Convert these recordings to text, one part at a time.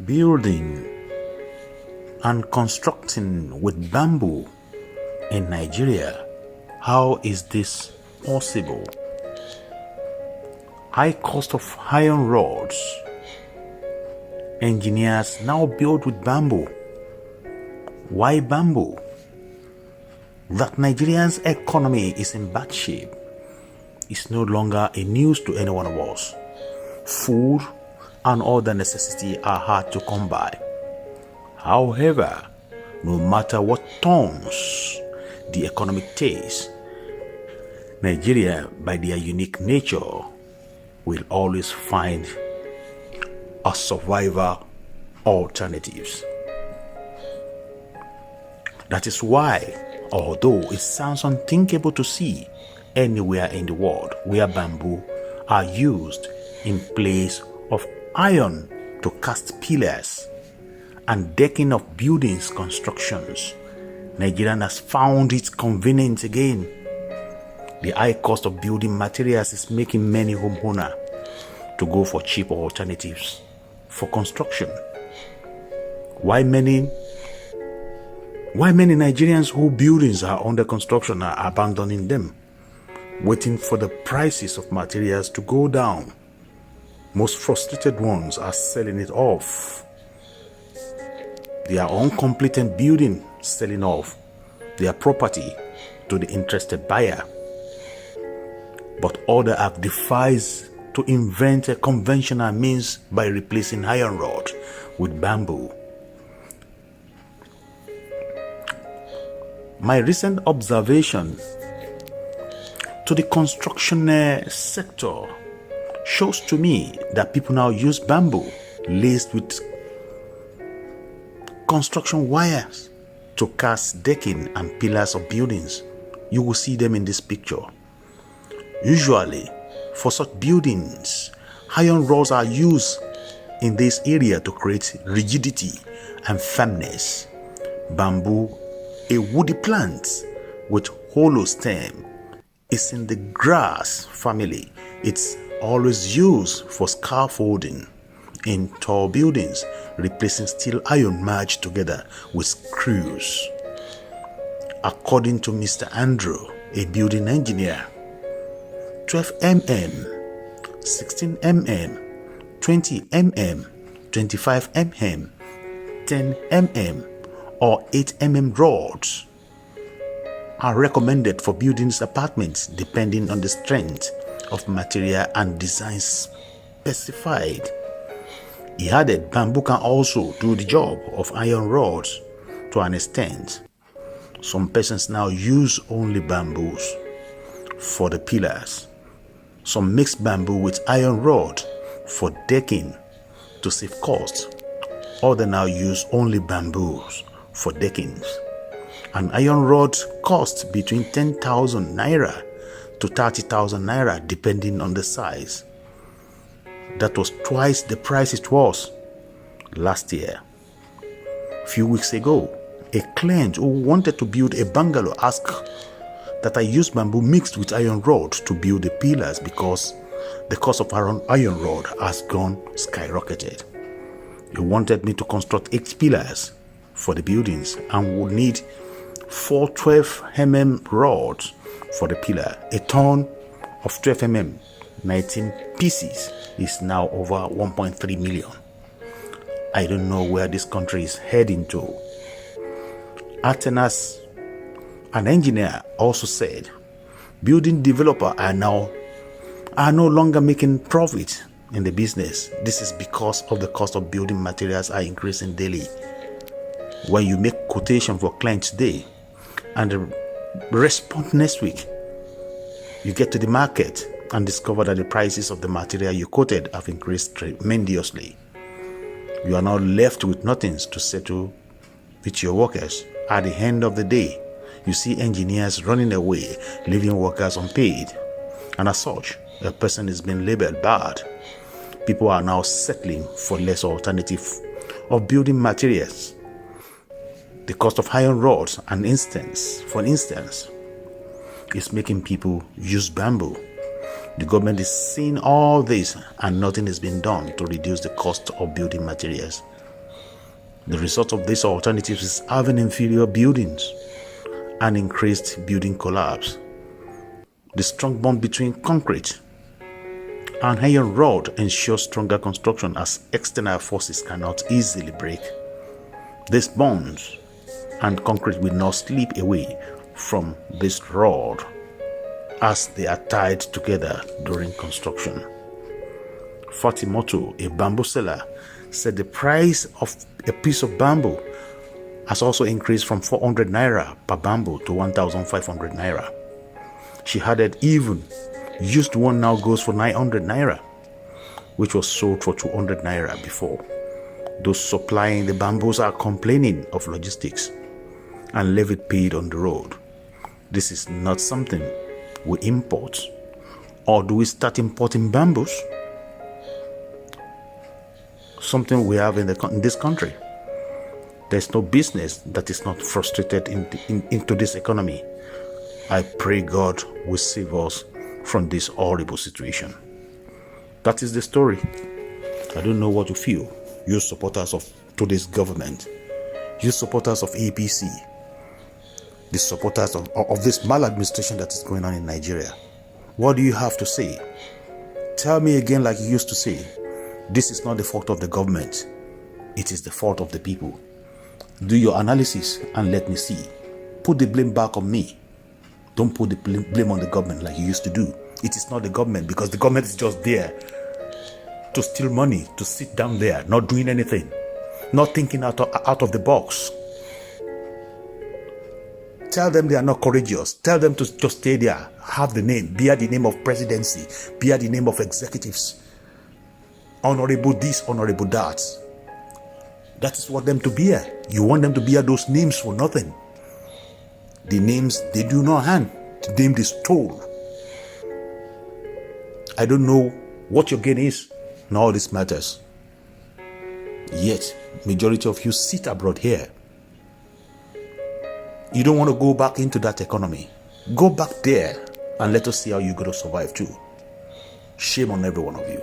Building and constructing with bamboo in Nigeria. How is this possible? High cost of iron rods. Engineers now build with bamboo. Why bamboo? That Nigeria's economy is in bad shape is no longer a news to any one of us. Food and other necessities are hard to come by. However, no matter what turns the economic takes, Nigeria, by their unique nature, will always find a survivor alternatives. That is why, although it sounds unthinkable to see anywhere in the world where bamboo are used in place of iron to cast pillars and decking of buildings constructions, Nigeria has found it convenient again. The high cost of building materials is making many homeowners to go for cheaper alternatives for construction. Why many Nigerians whose buildings are under construction are abandoning them, waiting for the prices of materials to go down? Most frustrated ones are selling it off. Their uncompleted building, selling off their property to the interested buyer. But others have devised to invent a conventional means by replacing iron rod with bamboo. My recent observation to the construction sector shows to me that people now use bamboo laced with construction wires to cast decking and pillars of buildings. You will see them in this picture. Usually, for such buildings, iron rods are used in this area to create rigidity and firmness. Bamboo, a woody plant with hollow stem, is in the grass family. It's always used for scaffolding in tall buildings, replacing steel iron merged together with screws. According to Mr. Andrew, a building engineer, 12 mm, 16 mm, 20 mm, 25 mm, 10 mm, or 8 mm rods are recommended for buildings apartments depending on the strength of material and design specified. He added bamboo can also do the job of iron rods to an extent. Some persons now use only bamboos for the pillars. Some mix bamboo with iron rod for decking to save cost. Others now use only bamboos for deckings. An iron rod costs between 10,000 naira to 30,000 naira depending on the size. That was twice the price it was last year. A few weeks ago, a client who wanted to build a bungalow asked that I use bamboo mixed with iron rod to build the pillars because the cost of iron rod has gone skyrocketed. He wanted me to construct 8 pillars for the buildings and would need 4 12 mm rods for the pillar. A ton of 12 mm, 19 pieces, is now over 1.3 million. I don't know where this country is heading to. Atenas, an engineer, also said building developers are no longer making profit in the business. This is because of the cost of building materials are increasing daily. When you make quotation for clients today and respond next week, you get to the market and discover that the prices of the material you quoted have increased tremendously. You are now left with nothing to settle with your workers. At the end of the day, you see engineers running away, leaving workers unpaid. And as such, a person is being labeled bad. People are now settling for less alternative of building materials. The cost of iron rods, for instance, is making people use bamboo. The government is seeing all this and nothing is being done to reduce the cost of building materials. The result of these alternatives is having inferior buildings and increased building collapse. The strong bond between concrete and iron rod ensures stronger construction as external forces cannot easily break. These bonds and concrete will not slip away from this rod as they are tied together during construction. Fatimoto, a bamboo seller, said the price of a piece of bamboo has also increased from 400 naira per bamboo to 1,500 naira. She added even used one now goes for 900 naira, which was sold for 200 naira before. Those supplying the bamboos are complaining of logistics and levy paid on the road. This is not something we import, or do we start importing bamboos? Something we have in this country. There's no business that is not frustrated into this economy. I pray God will save us from this horrible situation. That is the story. I don't know what you feel, you supporters of today's government, you supporters of APC, the supporters of this maladministration that is going on in Nigeria. What do you have to say? Tell me again, like you used to say, this is not the fault of the government, it is the fault of the people. Do your analysis and let me see. Put the blame back on me. Don't put the blame on the government like you used to do. It is not the government, because the government is just there to steal money, to sit down there, not doing anything, not thinking out of the box. Tell them they are not courageous. Tell them to just stay there, have the name, bear the name of presidency, bear the name of executives, honorable this, honorable that. That is what them to bear. You want them to bear those names for nothing. The names they do not hand, the name they stole. I don't know what your gain is. None of this matters. Yet, majority of you sit abroad here. You don't want to go back into that economy. Go back there and let us see how you're going to survive too. Shame on every one of you.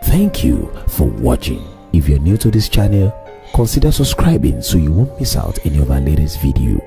Thank you for watching. If you're new to this channel, consider subscribing so you won't miss out any of our latest video.